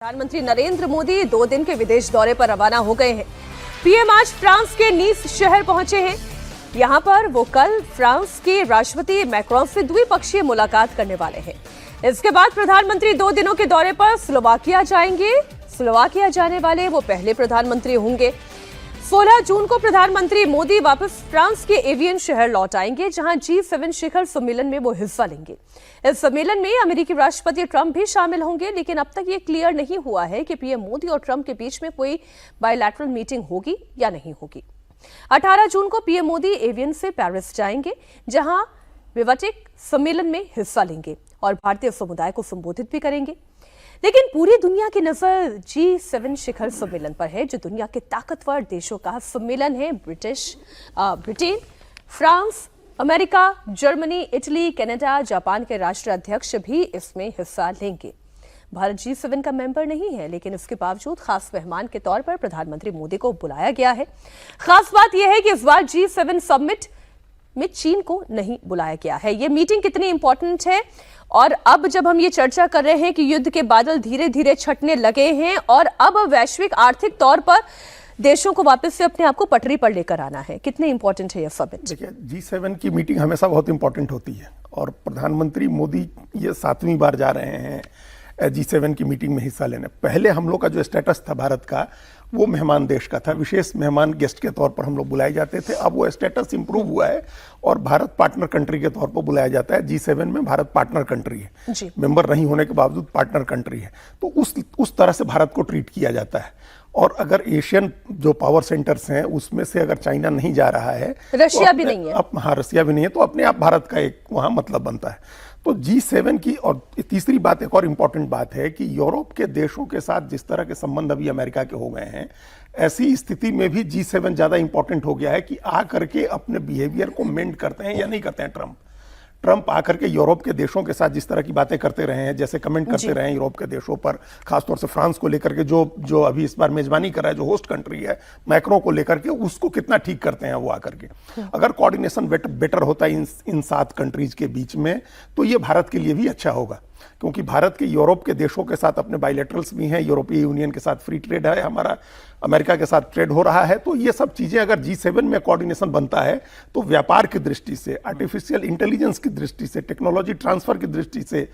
प्रधानमंत्री नरेंद्र मोदी 2 दिन के विदेश दौरे पर रवाना हो गए हैं। पीएम आज फ्रांस के नीस शहर पहुंचे हैं। यहां पर वो कल फ्रांस के राष्ट्रपति मैक्रोन से द्विपक्षीय मुलाकात करने वाले हैं। इसके बाद प्रधानमंत्री 2 दिनों के दौरे पर स्लोवाकिया जाएंगे। स्लोवाकिया जाने वाले वो पहले प्रधानमंत्री होंगे। 16 जून को प्रधानमंत्री मोदी वापस फ्रांस के एवियन शहर लौट आएंगे, जहां G7 शिखर सम्मेलन में वो हिस्सा लेंगे। इस सम्मेलन में अमेरिकी राष्ट्रपति ट्रंप भी शामिल होंगे, लेकिन अब तक ये क्लियर नहीं हुआ है कि पीएम मोदी और ट्रंप के बीच में कोई बायलैटरल मीटिंग होगी या नहीं होगी। 18 जून को पीएम मोदी एवियन से पेरिस जाएंगे, जहां विवाटेक सम्मेलन में हिस्सा लेंगे और भारतीय समुदाय को संबोधित भी करेंगे। लेकिन पूरी दुनिया की नजर G7 शिखर सम्मेलन पर है, जो दुनिया के ताकतवर देशों का सम्मेलन है। Britain, France, America, Germany, Italy, Canada, Japan के राष्ट्राध्यक्ष भी इसमें हिस्सा लेंगे। भारत G7 का मेंबर नहीं है, लेकिन इसके बावजूद खास मेहमान के तौर पर प्रधानमंत्री मोदी को बुलाया गया है। खास बात यह है कि इस बार G7 समिट में चीन को नहीं बुलाया गया है। यह मीटिंग कितनी इंपॉर्टेंट है, और अब जब हम ये चर्चा कर रहे हैं कि युद्ध के बादल धीरे धीरे छटने लगे हैं और अब वैश्विक आर्थिक तौर पर देशों को वापस से अपने आप को पटरी पर लेकर आना है, कितने इंपॉर्टेंट है ये समिट? देखिए, G7 की मीटिंग हमेशा बहुत इंपॉर्टेंट होती है और प्रधानमंत्री मोदी ये 7वीं बार जा रहे हैं G7 की मीटिंग में हिस्सा लेने। पहले हम लोग का जो स्टेटस था भारत का, वो मेहमान देश का था, विशेष मेहमान गेस्ट के तौर पर हम लोग बुलाए जाते थे। अब वो स्टेटस इंप्रूव हुआ है और भारत पार्टनर कंट्री के तौर पर बुलाया जाता है। G7 में भारत पार्टनर कंट्री है, मेंबर नहीं होने के बावजूद पार्टनर कंट्री है, तो उस तरह से भारत को ट्रीट किया जाता है। और अगर एशियन जो पावर सेंटर्स हैं उसमें से अगर चाइना नहीं जा रहा है, रशिया भी नहीं है, हाँ रशिया भी नहीं है, तो अपने आप भारत का एक वहां मतलब बनता है। तो G7 की और तीसरी बात, एक और इम्पॉर्टेंट बात है कि यूरोप के देशों के साथ जिस तरह के संबंध अभी अमेरिका के हो गए हैं, ऐसी स्थिति में भी G7 ज्यादा इंपॉर्टेंट हो गया है कि आ करके अपने बिहेवियर को मेंड करते हैं या नहीं करते हैं। ट्रंप आकर के यूरोप के देशों के साथ जिस तरह की बातें करते रहे हैं, जैसे कमेंट करते रहे हैं यूरोप के देशों पर, खासतौर से फ्रांस को लेकर के जो अभी इस बार मेजबानी कर रहा है, जो होस्ट कंट्री है, मैक्रो को लेकर के, उसको कितना ठीक करते हैं वो आकर के। अगर कोऑर्डिनेशन बेटर होता है इन 7 कंट्रीज के बीच में, तो ये भारत के लिए भी अच्छा होगा, क्योंकि भारत के यूरोप के देशों के साथ अपने बायलैटरल्स भी हैं, यूरोपीय यूनियन के साथ फ्री ट्रेड है हमारा, अमेरिका के साथ ट्रेड हो रहा है। तो ये सब चीजें अगर G7 में कोऑर्डिनेशन बनता है, तो व्यापार की दृष्टि से, आर्टिफिशियल इंटेलिजेंस की दृष्टि से, टेक्नोलॉजी ट्रांसफर की दृष्टि से,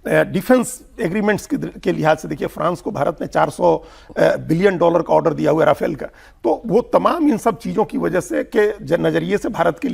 डिफेंस एग्रीमेंट्स के लिहाज से, देखिए फ्रांस को भारत ने $400 बिलियन का ऑर्डर दिया हुआ है राफेल का, तो वो तमाम इन सब चीजों की वजह से के नजरिए से भारत के